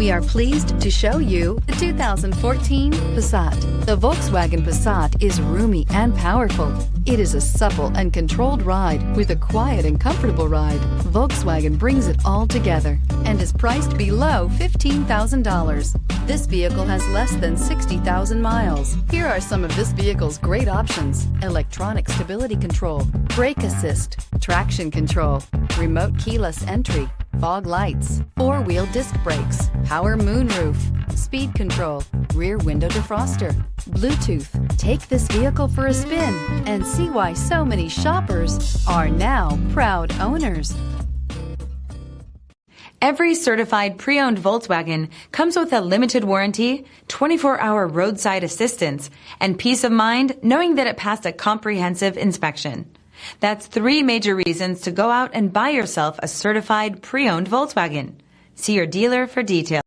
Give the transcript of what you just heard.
We are pleased to show you the 2014 Passat. The Volkswagen Passat is roomy and powerful. It is a supple and controlled ride with a quiet and comfortable ride. Volkswagen brings it all together and is priced below $15,000. This vehicle has less than 60,000 miles. Here are some of this vehicle's great options: electronic stability control, brake assist, traction control, remote keyless entry, fog lights, four-wheel disc brakes, power moonroof, speed control, rear window defroster, Bluetooth. Take this vehicle for a spin and see why so many shoppers are now proud owners. Every certified pre-owned Volkswagen comes with a limited warranty, 24-hour roadside assistance, and peace of mind knowing that it passed a comprehensive inspection. That's 3 major reasons to go out and buy yourself a certified pre-owned Volkswagen. See your dealer for details.